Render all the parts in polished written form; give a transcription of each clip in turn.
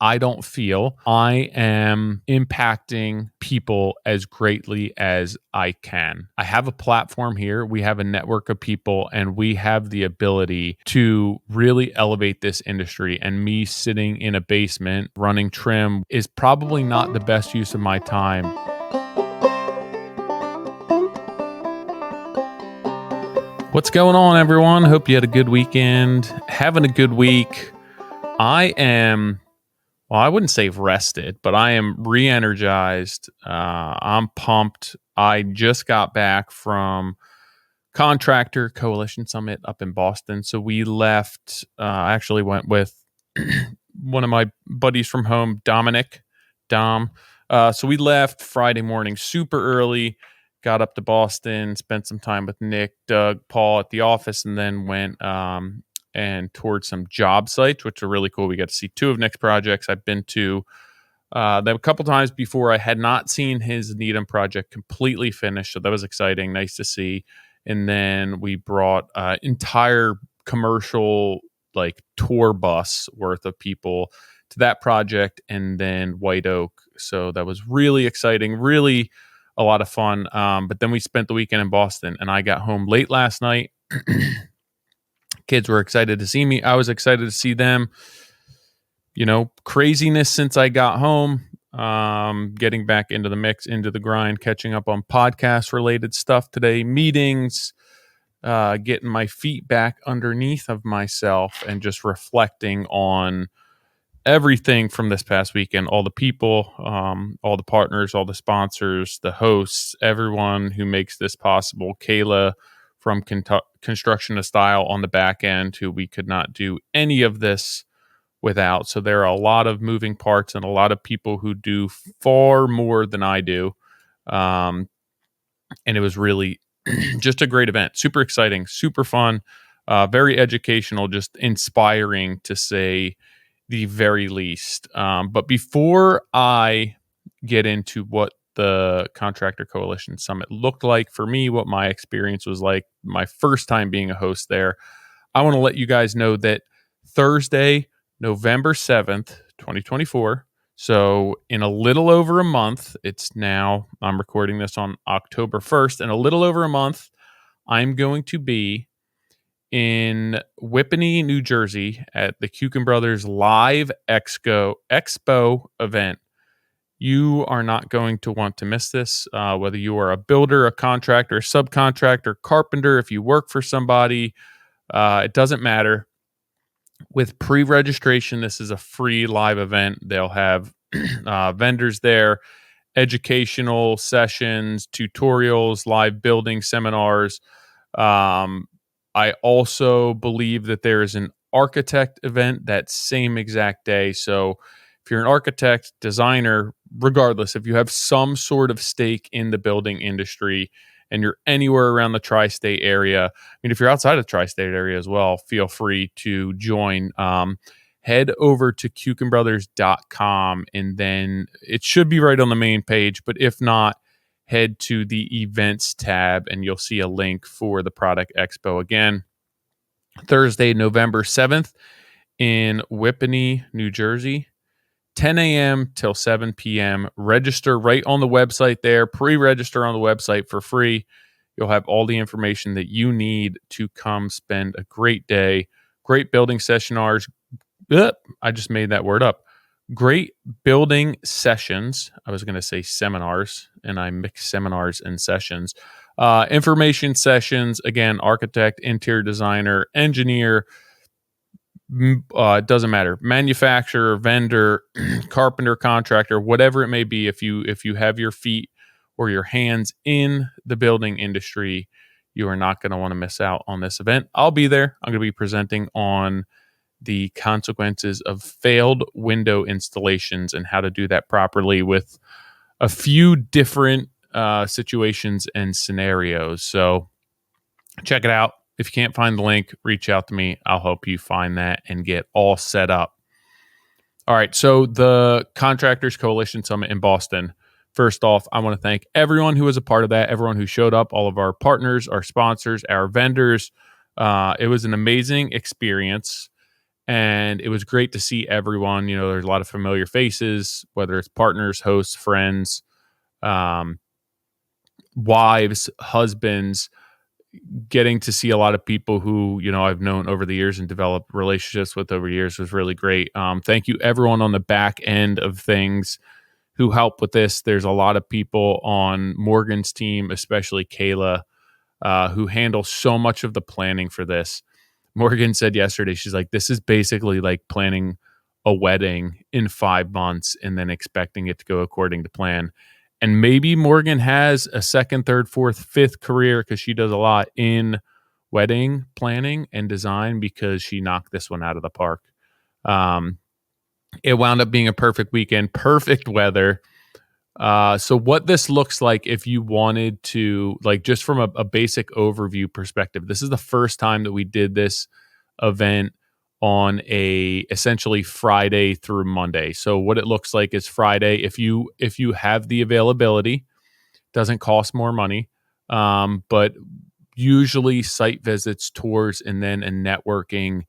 I don't feel I am impacting people as greatly as I can. I have a platform here. We have a network of people, and we have the ability to really elevate this industry. And me sitting in a basement running trim is probably not the best use of my time. What's going on, everyone? Hope you had a good weekend. Having a good week. I wouldn't say rested, but I am re-energized. I'm pumped. I just got back from Contractor Coalition Summit up in Boston. So we left, I actually went with one of my buddies from home, Dom. So we left Friday morning super early, got up to Boston, spent some time with Nick, Doug, Paul at the office, and then went and toured some job sites, which are really cool. We got to see two of Nick's projects. I've been to them a couple times before. I had not seen his Needham project completely finished, so that was exciting. Nice to see. And then we brought entire commercial tour bus worth of people to that project, and then White Oak. So that was really exciting, really a lot of fun. But then we spent the weekend in Boston, and I got home late last night. Kids were excited to see me. I was excited to see them. Craziness since I got home, getting back into the mix, into the grind, catching up on podcast related stuff today, meetings, getting my feet back underneath of myself and just reflecting on everything from this past weekend, all the people, all the partners, all the sponsors, the hosts, everyone who makes this possible. Kayla from Construction to Style on the back end, who we could not do any of this without. So there are a lot of moving parts and a lot of people who do far more than I do. And it was really just a great event. Super exciting, super fun, very educational, just inspiring to say the very least. But before I get into what the Contractor Coalition Summit looked like for me, what my experience was like, my first time being a host there, I want to let you guys know that Thursday, November 7th, 2024. So in a little over a month, I'm recording this on October 1st. In a little over a month, I'm going to be in Whippany, New Jersey at the Kuchen Brothers Live Expo event. You are not going to want to miss this, whether you are a builder, a contractor, subcontractor, carpenter, if you work for somebody, it doesn't matter. With pre-registration, this is a free live event. They'll have vendors there, educational sessions, tutorials, live building seminars. I also believe that there is an architect event that same exact day. So if you're an architect, designer, regardless, if you have some sort of stake in the building industry and you're anywhere around the tri-state area, if you're outside of the tri-state area as well, feel free to join. Head over to kuchenbrothers.com, and then it should be right on the main page. But if not, head to the events tab and you'll see a link for the product expo. Again, Thursday, November 7th in Whippany, New Jersey, 10 a.m. till 7 p.m. Register right on the website there. Pre-register on the website for free. You'll have all the information that you need to come spend a great day. Great building sessions. I just made that word up. Great building sessions. I was going to say seminars, and I mix seminars and sessions. Information sessions, again, architect, interior designer, engineer, it doesn't matter. Manufacturer, vendor, carpenter, contractor, whatever it may be. If you have your feet or your hands in the building industry, you are not going to want to miss out on this event. I'll be there. I'm going to be presenting on the consequences of failed window installations and how to do that properly with a few different situations and scenarios. So check it out. If you can't find the link, reach out to me. I'll help you find that and get all set up. All right. So the Contractors Coalition Summit in Boston. First off, I want to thank everyone who was a part of that, everyone who showed up, all of our partners, our sponsors, our vendors. It was an amazing experience. And it was great to see everyone. There's a lot of familiar faces, whether it's partners, hosts, friends, um, wives, husbands, getting to see a lot of people who, I've known over the years and developed relationships with over years was really great. Thank you everyone on the back end of things who help with this. There's a lot of people on Morgan's team, especially Kayla, who handle so much of the planning for this. Morgan said yesterday, she's like, this is basically like planning a wedding in 5 months and then expecting it to go according to plan. And maybe Morgan has a second, third, fourth, fifth career because she does a lot in wedding planning and design because she knocked this one out of the park. It wound up being a perfect weekend, perfect weather. So what this looks like, if you wanted to, like, just from a basic overview perspective, this is the first time that we did this event on a essentially Friday through Monday. So what it looks like is Friday, if you have the availability, doesn't cost more money, but usually site visits, tours, and then a networking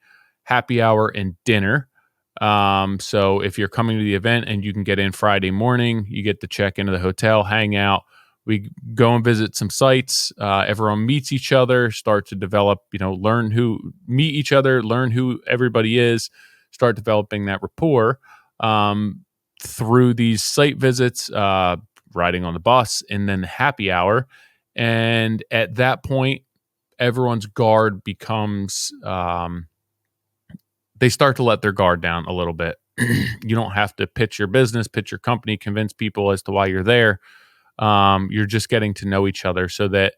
happy hour and dinner. So if you're coming to the event and you can get in Friday morning, you get to check into the hotel, hang out. We go and visit some sites. Everyone meets each other, start to develop, meet each other, learn who everybody is, start developing that rapport through these site visits, riding on the bus, and then happy hour. And at that point, everyone's guard becomes, they start to let their guard down a little bit. You don't have to pitch your business, pitch your company, convince people as to why you're there. You're just getting to know each other so that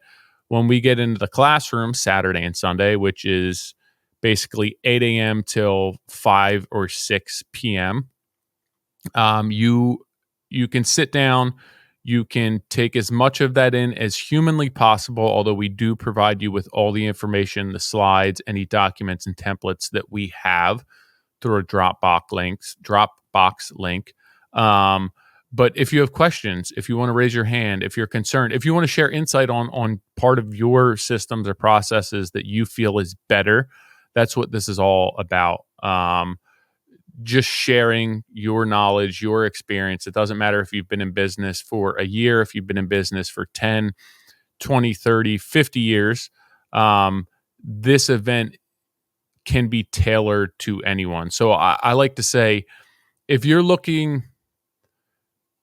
when we get into the classroom Saturday and Sunday, which is basically 8 a.m. till 5 or 6 p.m., you can sit down, you can take as much of that in as humanly possible, although we do provide you with all the information, the slides, any documents and templates that we have through a Dropbox link. But if you have questions, if you want to raise your hand, if you're concerned, if you want to share insight on part of your systems or processes that you feel is better, that's what this is all about. Just sharing your knowledge, your experience. It doesn't matter if you've been in business for a year, if you've been in business for 10, 20, 30, 50 years. This event can be tailored to anyone. So I like to say, if you're looking,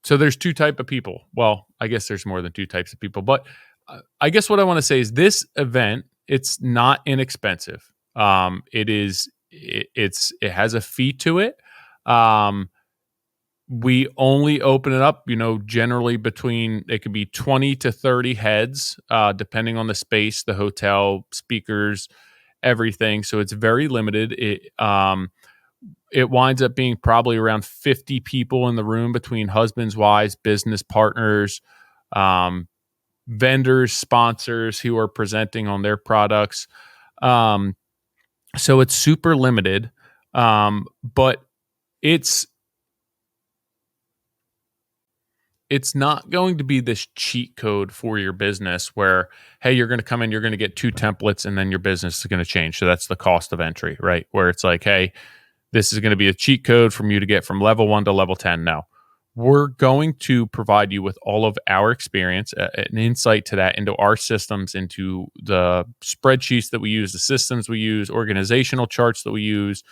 so there's two types of people. Well, I guess there's more than two types of people, but I guess what I want to say is this event, it's not inexpensive. It has a fee to it. We only open it up, generally between, it could be 20 to 30 heads, depending on the space, the hotel, speakers, everything. So it's very limited. It winds up being probably around 50 people in the room between husbands, wives, business partners, vendors, sponsors who are presenting on their products. So it's super limited, but it's not going to be this cheat code for your business where, hey, you're going to come in, you're going to get 2 templates, and then your business is going to change. So that's the cost of entry, right? Where it's like, hey, this is going to be a cheat code from you to get from level 1 to level 10. No, we're going to provide you with all of our experience, an insight to that, into our systems, into the spreadsheets that we use, the systems we use, organizational charts that we use,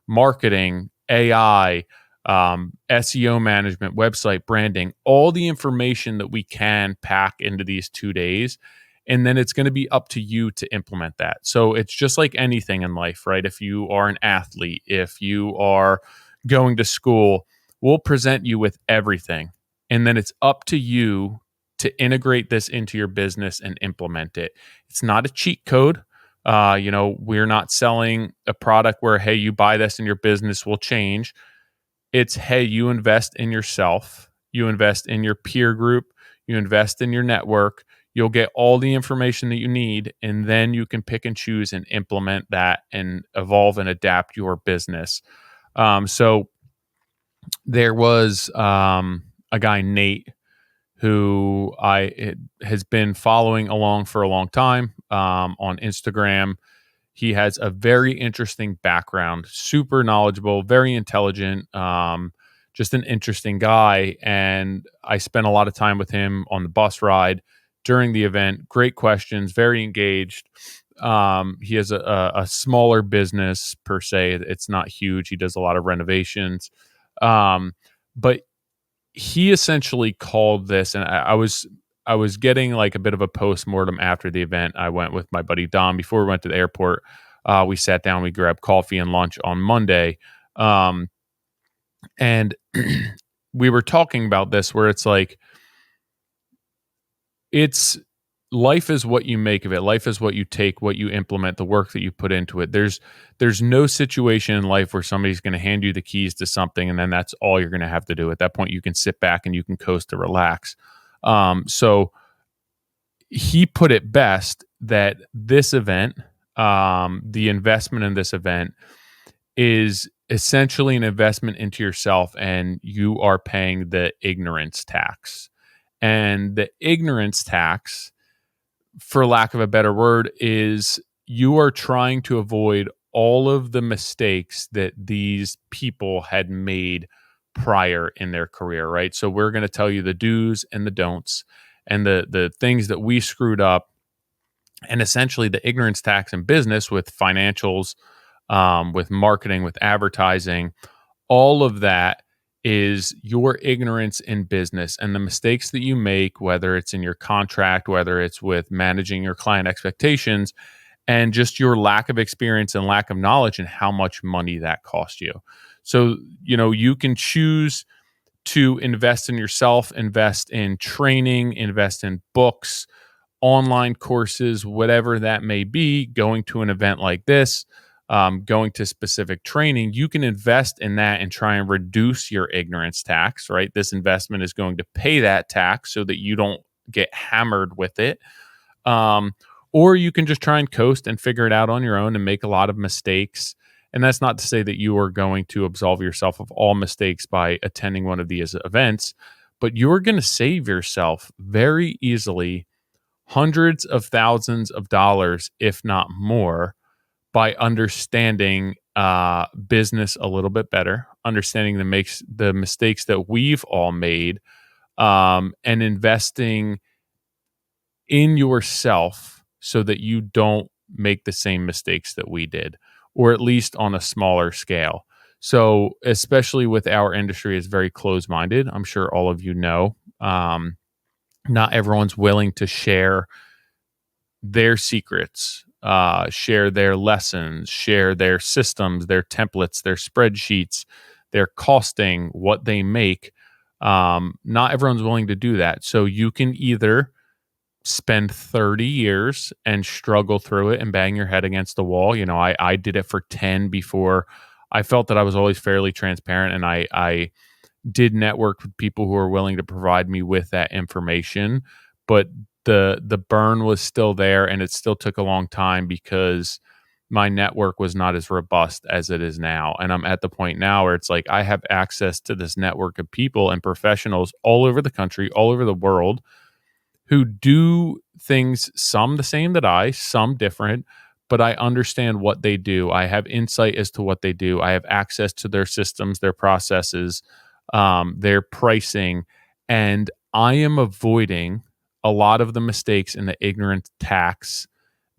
marketing, AI, SEO management, website branding, all the information that we can pack into these 2 days. And then it's going to be up to you to implement that. So it's just like anything in life, right? If you are an athlete, if you are going to school, we'll present you with everything. And then it's up to you to integrate this into your business and implement it. It's not a cheat code. We're not selling a product where, hey, you buy this and your business will change. It's, hey, you invest in yourself, you invest in your peer group, you invest in your network, you'll get all the information that you need, and then you can pick and choose and implement that and evolve and adapt your business. So there was a guy, Nate, who has been following along for a long time on Instagram. He has a very interesting background, super knowledgeable, very intelligent, just an interesting guy. And I spent a lot of time with him on the bus ride during the event. Great questions, very engaged. He has a smaller business per se. It's not huge. He does a lot of renovations. But he essentially called this, and I was getting like a bit of a post-mortem after the event. I went with my buddy Dom before we went to the airport. We sat down, we grabbed coffee and lunch on Monday. And we were talking about this where it's like, it's life is what you make of it. Life is what you take, what you implement, the work that you put into it. There's no situation in life where somebody's going to hand you the keys to something and then that's all you're going to have to do. At that point, you can sit back and you can coast to relax. So he put it best that this event, the investment in this event is essentially an investment into yourself, and you are paying the ignorance tax. And the ignorance tax, for lack of a better word, is you are trying to avoid all of the mistakes that these people had made prior in their career, right? So we're going to tell you the do's and the don'ts and the things that we screwed up. And essentially the ignorance tax in business with financials, with marketing, with advertising, all of that is your ignorance in business and the mistakes that you make, whether it's in your contract, whether it's with managing your client expectations, and just your lack of experience and lack of knowledge and how much money that cost you. So, you can choose to invest in yourself, invest in training, invest in books, online courses, whatever that may be, going to an event like this, going to specific training. You can invest in that and try and reduce your ignorance tax, right? This investment is going to pay that tax so that you don't get hammered with it. Or you can just try and coast and figure it out on your own and make a lot of mistakes. And that's not to say that you are going to absolve yourself of all mistakes by attending one of these events, but you're going to save yourself very easily hundreds of thousands of dollars, if not more, by understanding business a little bit better, understanding the mistakes that we've all made, and investing in yourself so that you don't make the same mistakes that we did, or at least on a smaller scale. So, especially with our industry, it's very closed-minded. I'm sure all of you know. Not everyone's willing to share their secrets, share their lessons, share their systems, their templates, their spreadsheets, their costing, what they make. Not everyone's willing to do that. So you can either spend 30 years and struggle through it and bang your head against the wall. I did it for 10 before. I felt that I was always fairly transparent, and I did network with people who were willing to provide me with that information. But the burn was still there, and it still took a long time because my network was not as robust as it is now. And I'm at the point now where it's like I have access to this network of people and professionals all over the country, all over the world, who do things, some the same that I, some different, but I understand what they do. I have insight as to what they do. I have access to their systems, their processes, their pricing, and I am avoiding a lot of the mistakes in the ignorant tax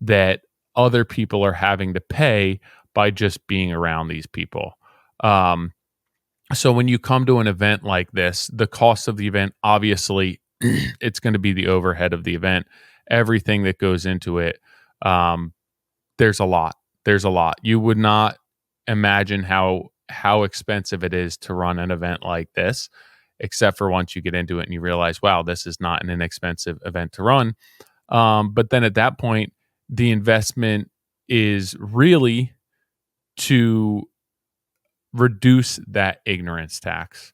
that other people are having to pay by just being around these people. So when you come to an event like this, the cost of the event, obviously, it's going to be the overhead of the event, everything that goes into it. There's a lot. There's a lot. You would not imagine how expensive it is to run an event like this, except for once you get into it and you realize, wow, this is not an inexpensive event to run. But then at that point, the investment is really to reduce that ignorance tax,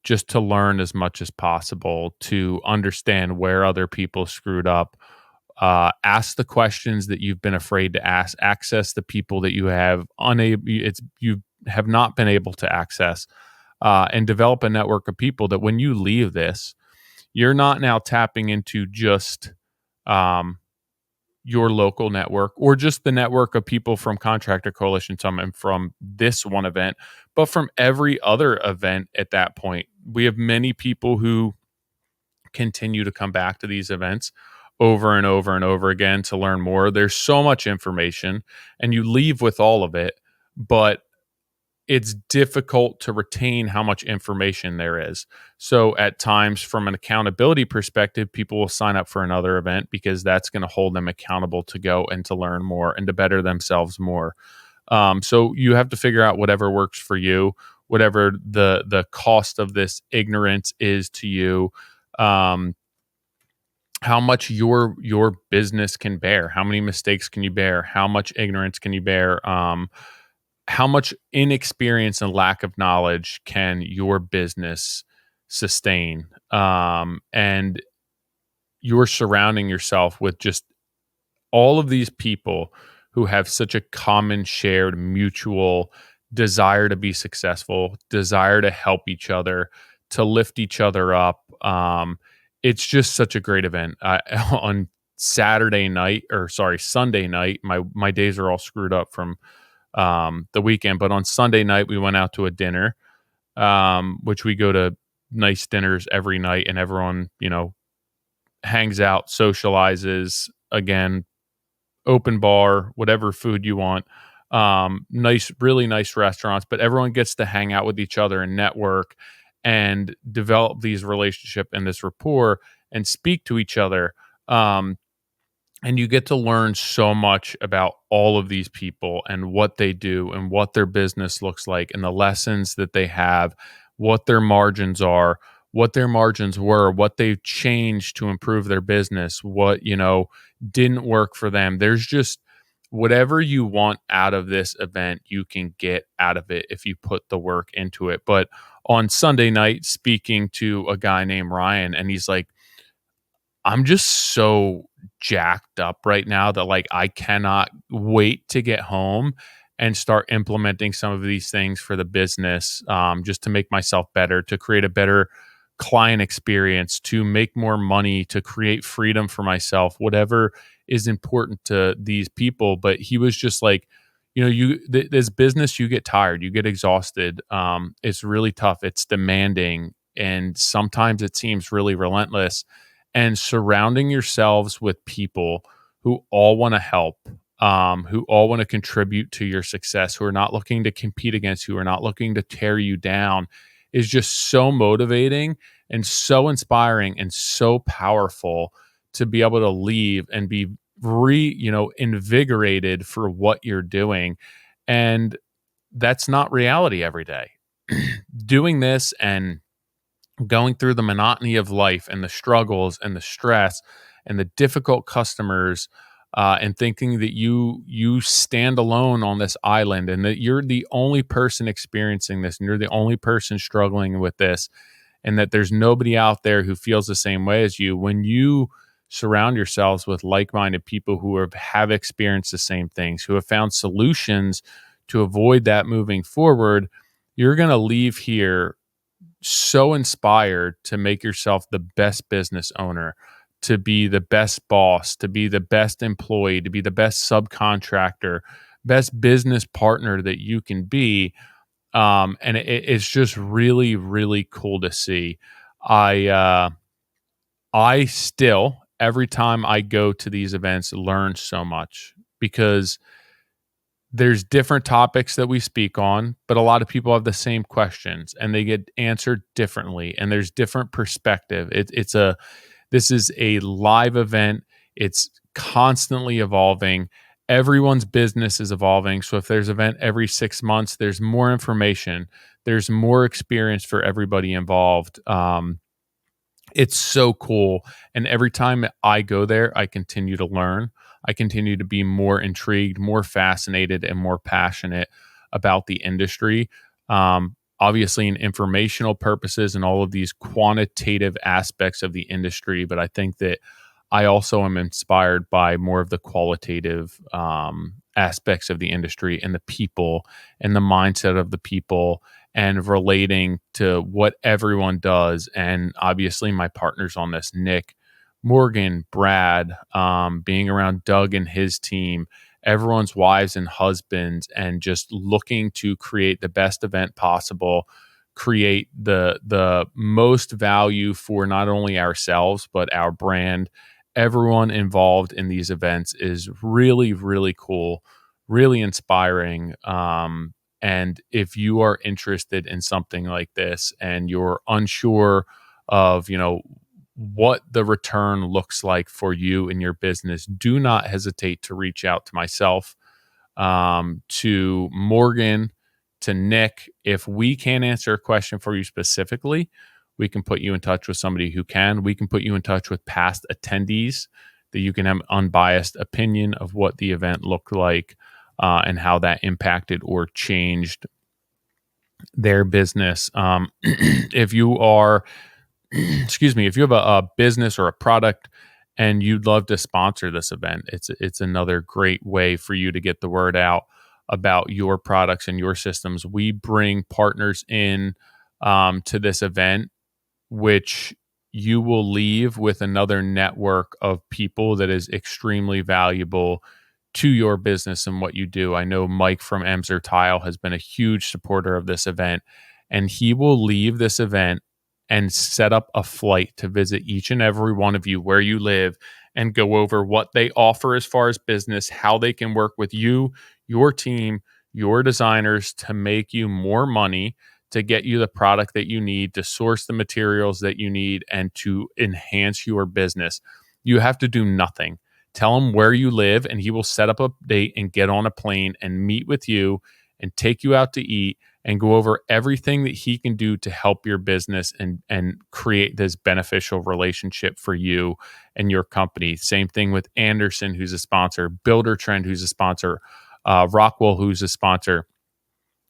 just to learn as much as possible, to understand where other people screwed up, ask the questions that you've been afraid to ask, access the people that you have not been able to access, and develop a network of people that when you leave this, you're not now tapping into just your local network or just the network of people from Contractor Coalition Summit and from this one event, but from every other event at that point. We have many people who continue to come back to these events over and over and over again to learn more. There's so much information and you leave with all of it, but it's difficult to retain how much information there is. So at times, from an accountability perspective, people will sign up for another event because that's going to hold them accountable to go and to learn more and to better themselves more. So you have to figure out whatever works for you, whatever the cost of this ignorance is to you. How much your business can bear, how many mistakes can you bear, how much ignorance can you bear, how much inexperience and lack of knowledge can your business sustain, and you're surrounding yourself with just all of these people who have such a common shared mutual desire to be successful, desire to help each other, to lift each other up. It's just such a great event. On Sunday night, my days are all screwed up from the weekend, but on Sunday night we went out to a dinner, which we go to nice dinners every night, and everyone, hangs out, socializes, again, open bar, whatever food you want. Really nice restaurants, but everyone gets to hang out with each other and network and develop these relationship and this rapport and speak to each other. And you get to learn so much about all of these people and what they do and what their business looks like and the lessons that they have, what their margins are, what their margins were, what they've changed to improve their business, what, didn't work for them. There's just whatever you want out of this event, you can get out of it if you put the work into it. But on Sunday night, speaking to a guy named Ryan, and he's like, I'm just so jacked up right now that like I cannot wait to get home and start implementing some of these things for the business, just to make myself better, to create a better client experience, to make more money, to create freedom for myself, whatever is important to these people. But he was just like, this business, you get tired, you get exhausted. It's really tough. It's demanding. And sometimes it seems really relentless. And surrounding yourselves with people who all want to help, who all want to contribute to your success, who are not looking to compete against you, who are not looking to tear you down, is just so motivating and so inspiring and so powerful to be able to leave and be invigorated for what you're doing. And that's not reality every day. Doing this and going through the monotony of life and the struggles and the stress and the difficult customers, and thinking that you stand alone on this island and that you're the only person experiencing this and you're the only person struggling with this, and that there's nobody out there who feels the same way as you. When you surround yourselves with like-minded people who have experienced the same things, who have found solutions to avoid that moving forward, you're going to leave here so inspired to make yourself the best business owner, to be the best boss, to be the best employee, to be the best subcontractor, best business partner that you can be. And it's just really, really cool to see. I still, every time I go to these events, learn so much because there's different topics that we speak on, but a lot of people have the same questions and they get answered differently. And there's different perspective. This is a live event. It's constantly evolving. Everyone's business is evolving. So if there's an event every 6 months, there's more information. There's more experience for everybody involved. It's so cool. And every time I go there, I continue to learn. I continue to be more intrigued, more fascinated, and more passionate about the industry. Obviously, in informational purposes and all of these quantitative aspects of the industry. But I think that I also am inspired by more of the qualitative aspects of the industry and the people and the mindset of the people and relating to what everyone does. And obviously my partners on this, Nick, Morgan, Brad, being around Doug and his team, everyone's wives and husbands, and just looking to create the best event possible, create the most value for not only ourselves but our brand. Everyone involved in these events is really, really cool, really inspiring. And if you are interested in something like this and you're unsure of, what the return looks like for you and your business, do not hesitate to reach out to myself, to Morgan, to Nick. If we can't answer a question for you specifically, we can put you in touch with somebody who can. We can put you in touch with past attendees that you can have an unbiased opinion of what the event looked like, and how that impacted or changed their business. If you are excuse me, if you have a business or a product and you'd love to sponsor this event, it's another great way for you to get the word out about your products and your systems. We bring partners in, to this event, which you will leave with another network of people that is extremely valuable to your business and what you do. I know Mike from Emser Tile has been a huge supporter of this event, and he will leave this event and set up a flight to visit each and every one of you where you live and go over what they offer as far as business, how they can work with you, your team, your designers to make you more money, to get you the product that you need, to source the materials that you need, and to enhance your business. You have to do nothing. Tell him where you live, and he will set up a date and get on a plane and meet with you and take you out to eat and go over everything that he can do to help your business and create this beneficial relationship for you and your company. Same thing with Anderson, who's a sponsor, Builder Trend, who's a sponsor, Rockwell, who's a sponsor.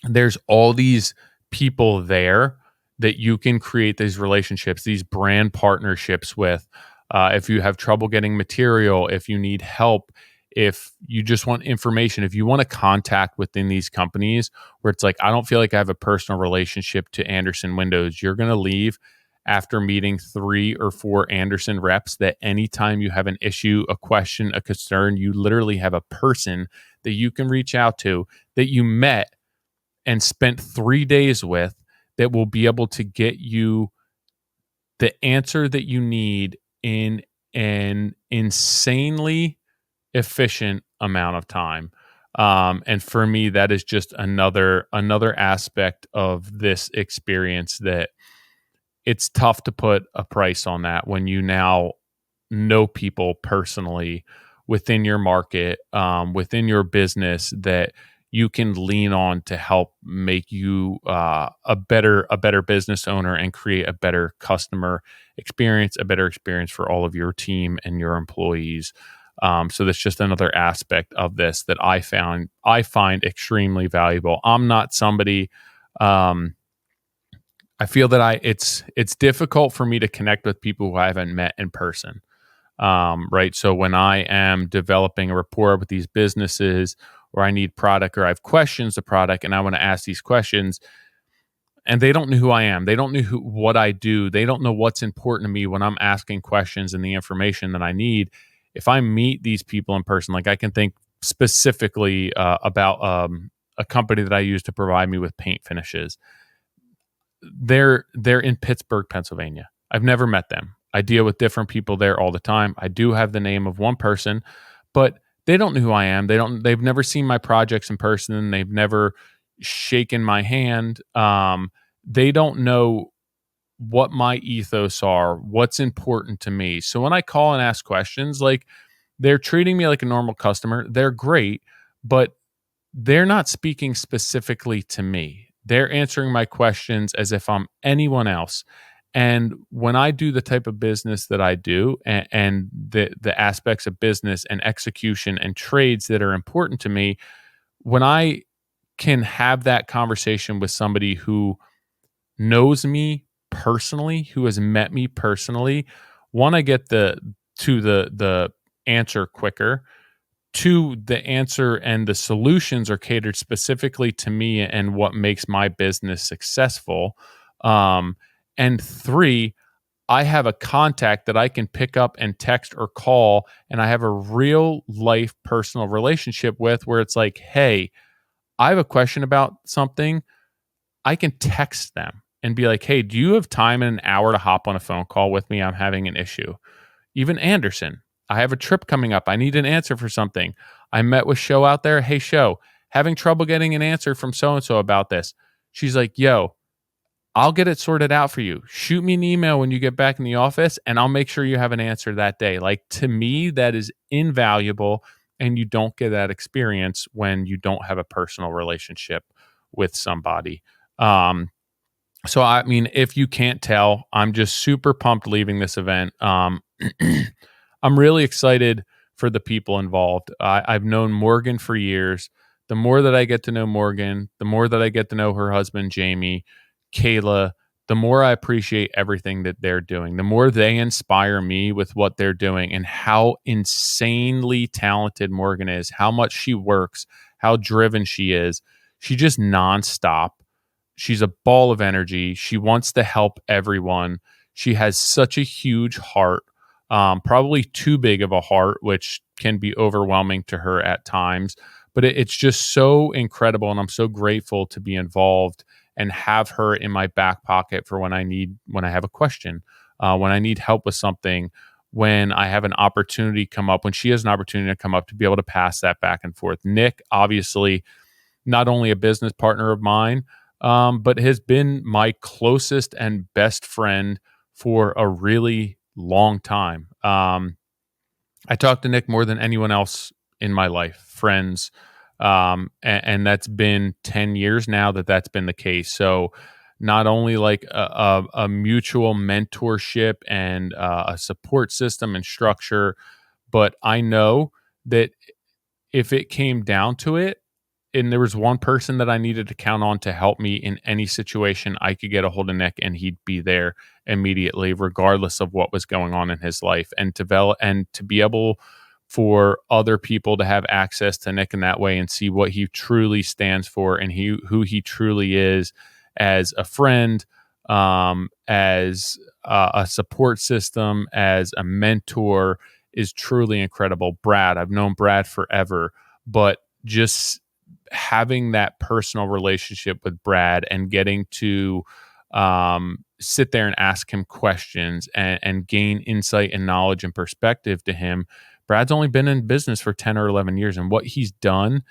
There's all these people there that you can create these relationships, these brand partnerships with. If you have trouble getting material, if you need help, if you just want information, if you want to contact within these companies where it's like, I don't feel like I have a personal relationship to Anderson Windows, you're going to leave after meeting 3 or 4 Anderson reps, that anytime you have an issue, a question, a concern, you literally have a person that you can reach out to that you met and spent 3 days with, that will be able to get you the answer that you need in an insanely efficient amount of time. And for me, that is just another aspect of this experience that it's tough to put a price on, that when you now know people personally within your market, within your business, that you can lean on to help make you a better business owner and create a better customer experience, a better experience for all of your team and your employees. So that's just another aspect of this that I find extremely valuable. I'm not somebody. I feel that it's difficult for me to connect with people who I haven't met in person. Right. So when I am developing a rapport with these businesses, or I need product, or I have questions to product and I want to ask these questions, and they don't know who I am, they don't know what I do, they don't know what's important to me when I'm asking questions and the information that I need. If I meet these people in person, like I can think specifically about a company that I use to provide me with paint finishes. They're in Pittsburgh, Pennsylvania. I've never met them. I deal with different people there all the time. I do have the name of one person, but they don't know who I am. They've never seen my projects in person. They've never shaken my hand. They don't know what my ethos are, what's important to me. So when I call and ask questions, like, they're treating me like a normal customer. They're great, but they're not speaking specifically to me. They're answering my questions as if I'm anyone else. And when I do the type of business that I do, and the aspects of business and execution and trades that are important to me, when I can have that conversation with somebody who knows me personally, who has met me personally, one, I get the answer quicker. 2, the answer and the solutions are catered specifically to me and what makes my business successful. And 3, I have a contact that I can pick up and text or call, and I have a real life personal relationship with, where it's like, hey, I have a question about something. I can text them and be like, hey, do you have time in an hour to hop on a phone call with me? I'm having an issue. Even Anderson, I have a trip coming up. I need an answer for something. I met with Show out there. Hey, Show, having trouble getting an answer from so and so about this. She's like, yo, I'll get it sorted out for you. Shoot me an email when you get back in the office, and I'll make sure you have an answer that day. Like, to me, that is invaluable. And you don't get that experience when you don't have a personal relationship with somebody. So, I mean, if you can't tell, I'm just super pumped leaving this event. I'm really excited for the people involved. I've known Morgan for years. The more that I get to know Morgan, the more that I get to know her husband, Jamie, Kayla, the more I appreciate everything that they're doing. The more they inspire me with what they're doing and how insanely talented Morgan is, how much she works, how driven she is. She just nonstop. She's a ball of energy. She wants to help everyone. She has such a huge heart, probably too big of a heart, which can be overwhelming to her at times. But it's just so incredible, and I'm so grateful to be involved and have her in my back pocket for when I have a question, when I need help with something, when I have an opportunity come up, when she has an opportunity to come up, to be able to pass that back and forth. Nick, obviously, not only a business partner of mine, but has been my closest and best friend for a really long time. I talk to Nick more than anyone else in my life, friends, and that's been 10 years now that's been the case. So not only like a mutual mentorship and a support system and structure, but I know that if it came down to it, and there was one person that I needed to count on to help me in any situation, I could get a hold of Nick and he'd be there immediately, regardless of what was going on in his life. And to be able for other people to have access to Nick in that way and see what he truly stands for and who he truly is as a friend, as a support system, as a mentor, is truly incredible. Brad, I've known Brad forever, but just having that personal relationship with Brad and getting to sit there and ask him questions and gain insight and knowledge and perspective to him. Brad's only been in business for 10 or 11 years, and what he's done,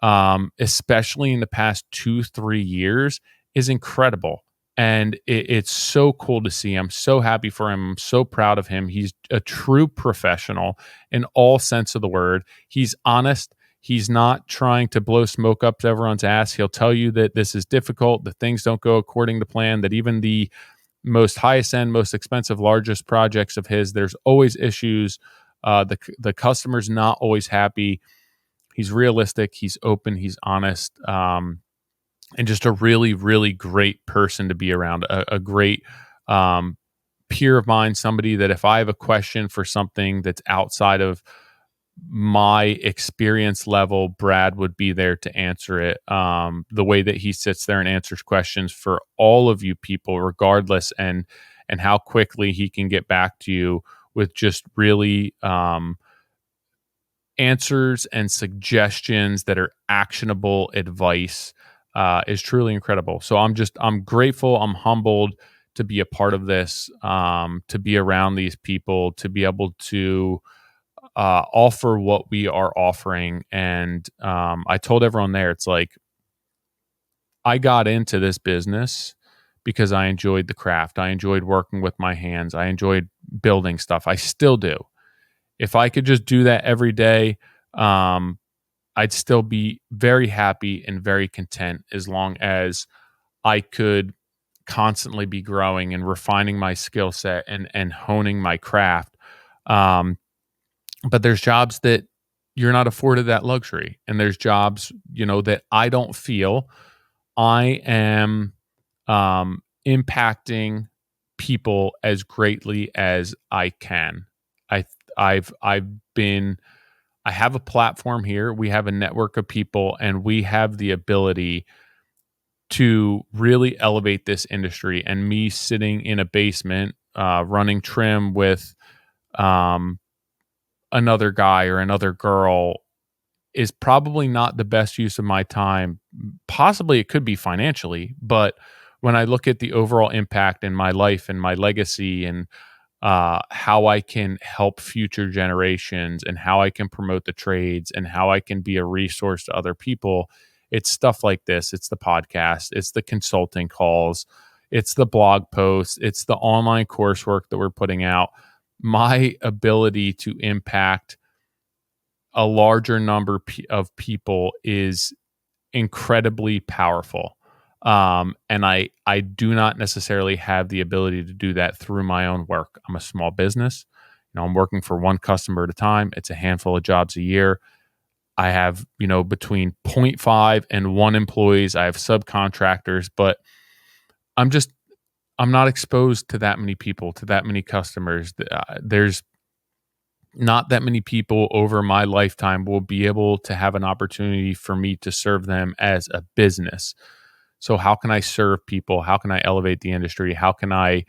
especially in the past 2-3 years, is incredible. And it's so cool to see. I'm so happy for him. I'm so proud of him. He's a true professional in all sense of the word. He's honest. He's not trying to blow smoke up to everyone's ass. He'll tell you that this is difficult, that things don't go according to plan, that even the most highest end, most expensive, largest projects of his, there's always issues. The customer's not always happy. He's realistic. He's open. He's honest. And just a really, really great person to be around. A great peer of mine, somebody that if I have a question for something that's outside of my experience level, Brad would be there to answer it. The way that he sits there and answers questions for all of you people, regardless, and how quickly he can get back to you with just really answers and suggestions that are actionable advice, is truly incredible. So I'm grateful. I'm humbled to be a part of this, to be around these people, to be able to offer what we are offering. And I told everyone there, it's like, I got into this business because I enjoyed the craft. I enjoyed working with my hands. I enjoyed building stuff. I still do. If I could just do that every day, I'd still be very happy and very content, as long as I could constantly be growing and refining my skill set and honing my craft. But there's jobs that you're not afforded that luxury. And there's jobs, that I don't feel I am impacting people as greatly as I can. I've been, I have a platform here. We have a network of people, and we have the ability to really elevate this industry. And me sitting in a basement running trim with another guy or another girl is probably not the best use of my time. Possibly it could be financially, but when I look at the overall impact in my life and my legacy and how I can help future generations and how I can promote the trades and how I can be a resource to other people, it's stuff like this. It's the podcast, it's the consulting calls, it's the blog posts, it's the online coursework that we're putting out. My ability to impact a larger number of people is incredibly powerful. And I do not necessarily have the ability to do that through my own work. I'm a small business. I'm working for one customer at a time. It's a handful of jobs a year. I have, between 0.5 and 1 employees. I have subcontractors, but I'm not exposed to that many people, to that many customers. There's not that many people over my lifetime will be able to have an opportunity for me to serve them as a business. So how can I serve people? How can I elevate the industry? How can I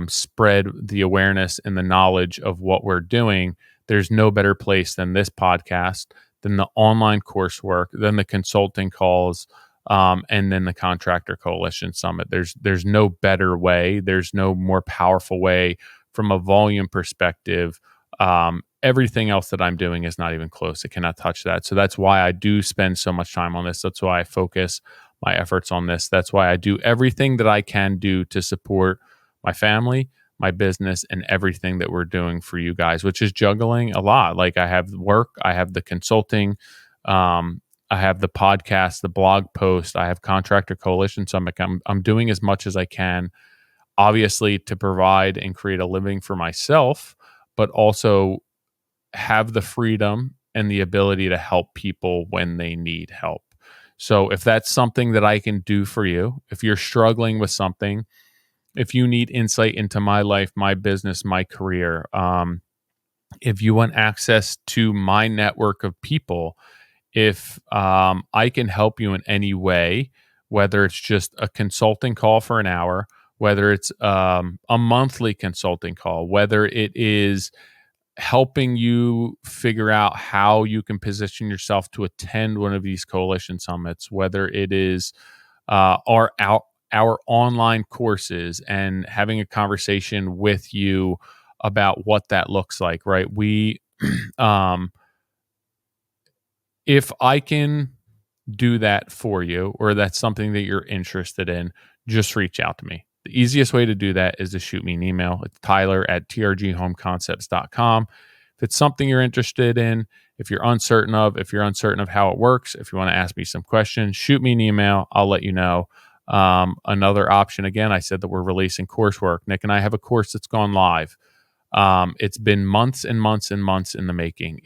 spread the awareness and the knowledge of what we're doing? There's no better place than this podcast, than the online coursework, than the consulting calls, and then the Contractor Coalition Summit. There's no better way. There's no more powerful way from a volume perspective. Everything else that I'm doing is not even close. It cannot touch that. So that's why I do spend so much time on this. That's why I focus my efforts on this. That's why I do everything that I can do to support my family, my business, and everything that we're doing for you guys, which is juggling a lot. Like I have work, I have the consulting, I have the podcast, the blog post, I have Contractor Coalition Summit. I'm doing as much as I can, obviously, to provide and create a living for myself, but also have the freedom and the ability to help people when they need help. So if that's something that I can do for you, if you're struggling with something, if you need insight into my life, my business, my career, if you want access to my network of people, if I can help you in any way, whether it's just a consulting call for an hour, whether it's a monthly consulting call, whether it is helping you figure out how you can position yourself to attend one of these coalition summits, whether it is our online courses and having a conversation with you about what that looks like, right? We, if I can do that for you, or that's something that you're interested in, just reach out to me. The easiest way to do that is to shoot me an email. It's tyler@trghomeconcepts.com. If it's something you're interested in, if you're uncertain of how it works, if you want to ask me some questions, shoot me an email. I'll let you know. Another option, again, I said that we're releasing coursework. Nick and I have a course that's gone live. It's been months and months and months in the making.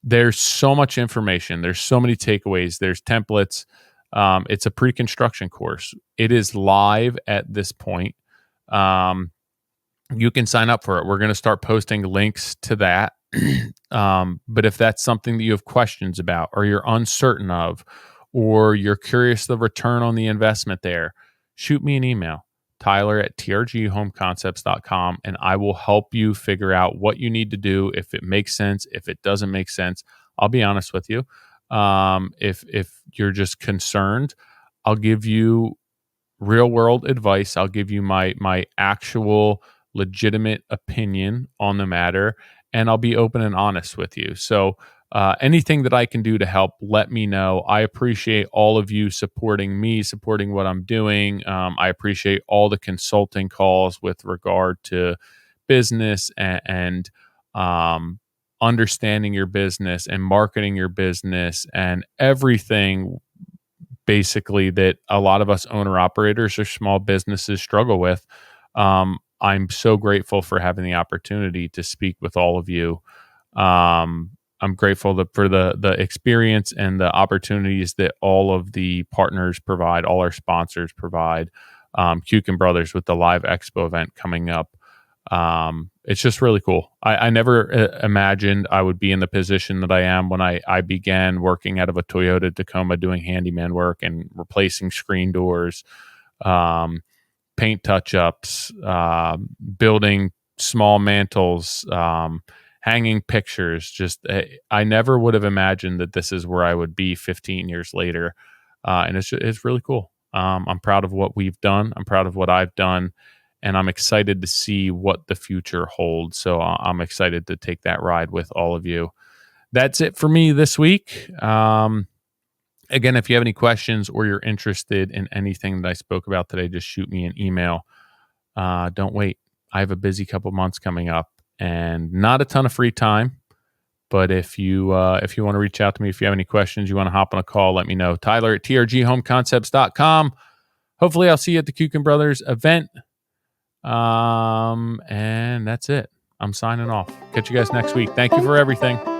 There's so much information. There's so many takeaways. There's templates. It's a pre-construction course. It is live at this point. You can sign up for it. We're going to start posting links to that. But if that's something that you have questions about, or you're uncertain of, or you're curious the return on the investment there, shoot me an email, tyler@trghomeconcepts.com, and I will help you figure out what you need to do, if it makes sense, if it doesn't make sense. I'll be honest with you. If you're just concerned, I'll give you real world advice. I'll give you my actual legitimate opinion on the matter, and I'll be open and honest with you. So anything that I can do to help, let me know. I appreciate all of you supporting me, supporting what I'm doing. I appreciate all the consulting calls with regard to business and understanding your business and marketing your business and everything, basically, that a lot of us owner operators or small businesses struggle with. I'm so grateful for having the opportunity to speak with all of you. I'm grateful for the experience and the opportunities that all of the partners provide, all our sponsors provide. Kukin Brothers with the live expo event coming up. It's just really cool. I never imagined I would be in the position that I am when I began working out of a Toyota Tacoma doing handyman work and replacing screen doors. paint touch-ups, building small mantles, hanging pictures. Just I never would have imagined that this is where I would be 15 years later, and it's really cool. I'm proud of what we've done. I'm proud of what I've done, and I'm excited to see what the future holds. So I'm excited to take that ride with all of you. That's it for me this week. Again, if you have any questions or you're interested in anything that I spoke about today, just shoot me an email. Don't wait. I have a busy couple months coming up and not a ton of free time. But if you want to reach out to me, if you have any questions, you want to hop on a call, let me know. Tyler at trghomeconcepts.com. Hopefully I'll see you at the Kuchen Brothers event. And that's it. I'm signing off. Catch you guys next week. Thank you for everything.